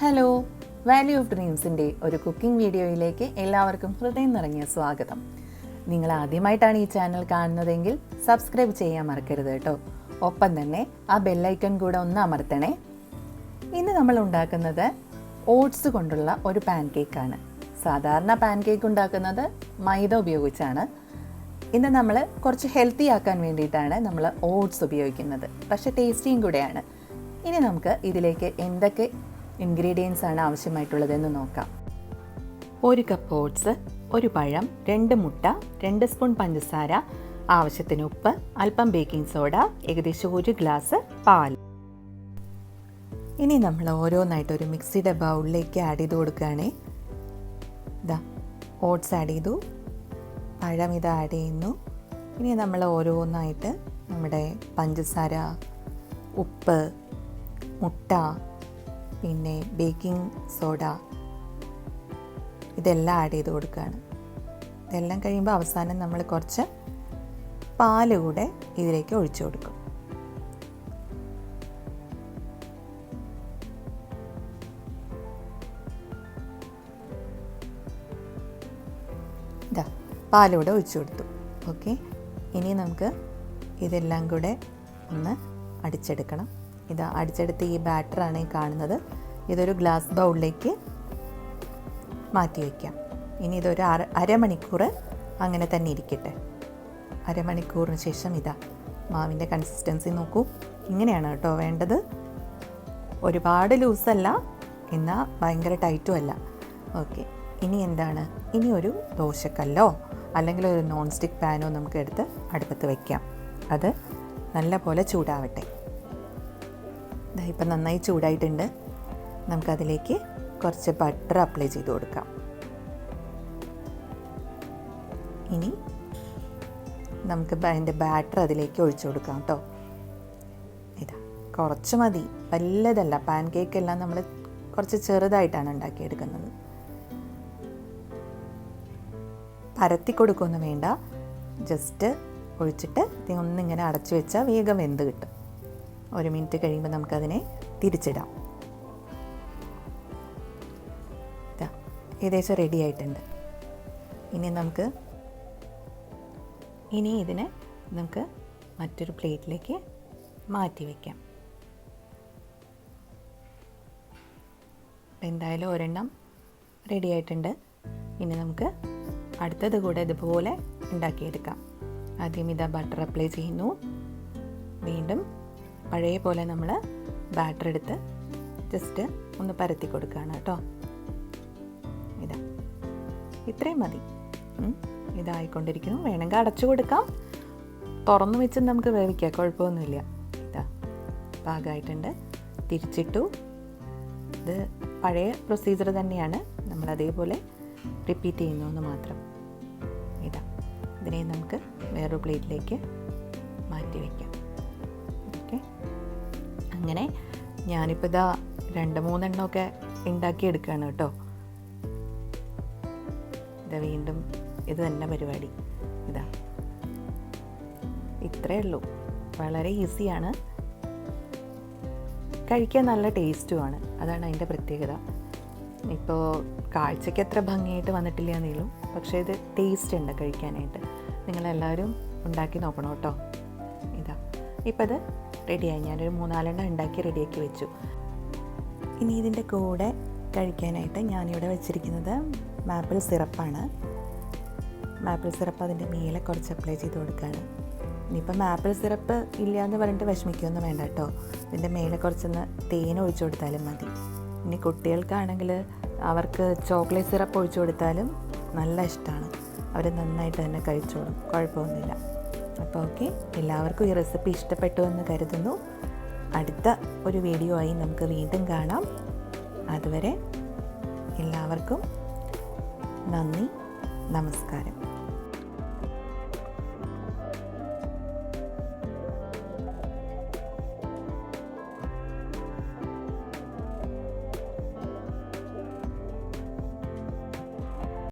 Hello, value of ഡ്രീംസിൻ്റെ ഒരു cooking വീഡിയോയിലേക്ക് എല്ലാവർക്കും ഹൃദയം നിറഞ്ഞ സ്വാഗതം. നിങ്ങൾ ആദ്യമായിട്ടാണ് ഈ ചാനൽ കാണുന്നതെങ്കിൽ സബ്സ്ക്രൈബ് ചെയ്യാൻ മറക്കരുത് കേട്ടോ. ഒപ്പം തന്നെ ആ ബെല്ലൈക്കൺ കൂടെ ഒന്ന് അമർത്തണേ. ഇന്ന് നമ്മൾ ഉണ്ടാക്കുന്നത് ഓട്സ് കൊണ്ടുള്ള ഒരു പാൻകേക്കാണ്. സാധാരണ പാൻകേക്ക് ഉണ്ടാക്കുന്നത് മൈദ ഉപയോഗിച്ചാണ്. ഇന്ന് നമ്മൾ കുറച്ച് ഹെൽത്തി ആക്കാൻ വേണ്ടിയിട്ടാണ് നമ്മൾ ഓട്സ് ഉപയോഗിക്കുന്നത്. പക്ഷേ ടേസ്റ്റിയും കൂടെയാണ്. ഇനി നമുക്ക് ഇതിലേക്ക് എന്തൊക്കെ ഇൻഗ്രീഡിയൻസ് ആണ് ആവശ്യമായിട്ടുള്ളതെന്ന് നോക്കാം. 1 കപ്പ് ഓട്സ്, 1 പഴം, 2 മുട്ട, 2 സ്പൂൺ പഞ്ചസാര, ആവശ്യത്തിന് ഉപ്പ്, അല്പം ബേക്കിംഗ് സോഡ, ഏകദേശം 1 ഗ്ലാസ് പാൽ. ഇനി നമ്മൾ ഓരോന്നായിട്ട് ഒരു മിക്സിയുടെ ബൗളിലേക്ക് ആഡ് ചെയ്ത് കൊടുക്കുകയാണേ. ഇതാ ഓട്സ് ആഡ് ചെയ്തു, പഴം ഇത് ആഡ് ചെയ്യുന്നു. ഇനി നമ്മൾ ഓരോന്നായിട്ട് നമ്മുടെ പഞ്ചസാര, ഉപ്പ്, മുട്ട, പിന്നെ ബേക്കിംഗ് സോഡ ഇതെല്ലാം ആഡ് ചെയ്ത് കൊടുക്കുകയാണ്. ഇതെല്ലാം കഴിയുമ്പോൾ അവസാനം നമ്മൾ കുറച്ച് പാൽ കൂടെ ഇതിലേക്ക് ഒഴിച്ചു കൊടുക്കും. ഇതാ പാലൂടെ ഒഴിച്ചു കൊടുത്തു. ഓക്കെ, ഇനി നമുക്ക് ഇതെല്ലാം കൂടെ ഒന്ന് അടിച്ചെടുക്കണം. ഇതാ അടിച്ചെടുത്ത് ഈ ബാറ്ററാണ് ഈ കാണുന്നത്. ഇതൊരു ഗ്ലാസ് ബൗളിലേക്ക് മാറ്റി വയ്ക്കാം. ഇനി ഇതൊരു അരമണിക്കൂർ അങ്ങനെ തന്നെ ഇരിക്കട്ടെ. അരമണിക്കൂറിന് ശേഷം ഇതാ മാവിൻ്റെ കൺസിസ്റ്റൻസി നോക്കൂ. ഇങ്ങനെയാണ് കേട്ടോ വേണ്ടത്. ഒരുപാട് ലൂസല്ല, എന്നാൽ ഭയങ്കര ടൈറ്റും അല്ല. ഓക്കെ, ഇനി എന്താണ്, ഇനി ഒരു ദോശക്കല്ലോ അല്ലെങ്കിൽ ഒരു നോൺ സ്റ്റിക്ക് പാനോ നമുക്ക് എടുത്ത് അടുപ്പത്ത് വയ്ക്കാം. അത് നല്ല പോലെ ചൂടാവട്ടെ. ഇപ്പം നന്നായി ചൂടായിട്ടുണ്ട്. നമുക്കതിലേക്ക് കുറച്ച് ബട്ടർ അപ്ലൈ ചെയ്ത് കൊടുക്കാം. ഇനി നമുക്ക് അതിൻ്റെ ബാറ്റർ അതിലേക്ക് ഒഴിച്ചു കൊടുക്കാം കേട്ടോ. ഇതാ കുറച്ച് മതി, വല്ലതല്ല. പാൻ കേക്കെല്ലാം നമ്മൾ കുറച്ച് ചെറുതായിട്ടാണ് ഉണ്ടാക്കിയെടുക്കുന്നത്. പരത്തി കൊടുക്കുകയൊന്നും വേണ്ട, ജസ്റ്റ് ഒഴിച്ചിട്ട് ഒന്നിങ്ങനെ അടച്ചു വെച്ചാൽ വേഗം വെന്ത് കിട്ടും. 1 മിനിറ്റ് കഴിയുമ്പോൾ നമുക്കതിനെ തിരിച്ചിടാം. ഏകദേശം റെഡി ആയിട്ടുണ്ട്. ഇനി ഇതിനെ നമുക്ക് മറ്റൊരു പ്ലേറ്റിലേക്ക് മാറ്റി വയ്ക്കാം. എന്തായാലും ഒരെണ്ണം റെഡി ആയിട്ടുണ്ട്. ഇനി നമുക്ക് അടുത്തത് കൂടെ ഇതുപോലെ ഉണ്ടാക്കിയെടുക്കാം. ആദ്യം ഇതാ ബട്ടർ അപ്ലൈ ചെയ്യുന്നു. വീണ്ടും പഴയ പോലെ നമ്മൾ ബാറ്റർ എടുത്ത് ജസ്റ്റ് ഒന്ന് പരത്തി കൊടുക്കുകയാണ് കേട്ടോ. ഇതാ ഇത്രയും മതി. ഇതായിക്കൊണ്ടിരിക്കുന്നു. വേണമെങ്കിൽ അടച്ചു കൊടുക്കാം, തുറന്നു വെച്ച് നമുക്ക് വേവിക്കാം, കുഴപ്പമൊന്നുമില്ല. ഇതാ പാകമായിട്ടുണ്ട്. തിരിച്ചിട്ടു. ഇത് പഴയ പ്രൊസീജിയർ തന്നെയാണ്, നമ്മൾ അതേപോലെ റിപ്പീറ്റ് ചെയ്യുന്നു എന്ന് മാത്രം. ഇതാ ഇതിനെ നമുക്ക് വേറൊരു പ്ലേറ്റിലേക്ക് മാറ്റി വയ്ക്കാം. ഓക്കെ, അങ്ങനെ ഞാനിപ്പോൾ ഇതാ 2-3 എണ്ണമൊക്കെ ഉണ്ടാക്കിയെടുക്കുകയാണ് കേട്ടോ. ഇതാ വീണ്ടും ഇത് തന്നെ പരിപാടി. ഇതാ ഇത്രയേ ഉള്ളൂ. വളരെ ഈസിയാണ്, കഴിക്കാൻ നല്ല ടേസ്റ്റുമാണ്. അതാണ് അതിൻ്റെ പ്രത്യേകത. ഇപ്പോൾ കാഴ്ചയ്ക്ക് അത്ര ഭംഗിയായിട്ട് വന്നിട്ടില്ല എന്നേയുള്ളൂ, പക്ഷേ ഇത് ടേസ്റ്റ് ഉണ്ട് കഴിക്കാനായിട്ട്. നിങ്ങളെല്ലാവരും ഉണ്ടാക്കി നോക്കണം കേട്ടോ. ഇതാ ഇപ്പം ഇത് റെഡിയായി. ഞാനൊരു 3-4 എണ്ണം ഉണ്ടാക്കി റെഡിയാക്കി വെച്ചു. ഇനി ഇതിൻ്റെ കൂടെ കഴിക്കാനായിട്ട് ഞാനിവിടെ വെച്ചിരിക്കുന്നത് മാപ്പിൾ സിറപ്പാണ്. മാപ്പിൾ സിറപ്പ് അതിൻ്റെ മേലെ കുറച്ച് അപ്ലൈ ചെയ്ത് കൊടുക്കുകയാണ്. ഇനിയിപ്പോൾ മാപ്പിൾ സിറപ്പ് ഇല്ല എന്ന് പറഞ്ഞിട്ട് വിഷമിക്കുകയൊന്നും വേണ്ട കേട്ടോ. ഇതിൻ്റെ മേലെ കുറച്ചൊന്ന് തേൻ ഒഴിച്ചു കൊടുത്താലും മതി. ഇനി കുട്ടികൾക്കാണെങ്കിൽ അവർക്ക് ചോക്ലേറ്റ് സിറപ്പ് ഒഴിച്ചു കൊടുത്താലും നല്ല ഇഷ്ടമാണ്. അവർ നന്നായിട്ട് തന്നെ കഴിച്ചോളും, കുഴപ്പമൊന്നുമില്ല. അപ്പോൾ ഓക്കെ, എല്ലാവർക്കും ഈ റെസിപ്പി ഇഷ്ടപ്പെട്ടു എന്ന് കരുതുന്നു. അടുത്ത ഒരു വീഡിയോ ആയി നമുക്ക് വീണ്ടും കാണാം. അതുവരെ എല്ലാവർക്കും നന്ദി, നമസ്കാരം.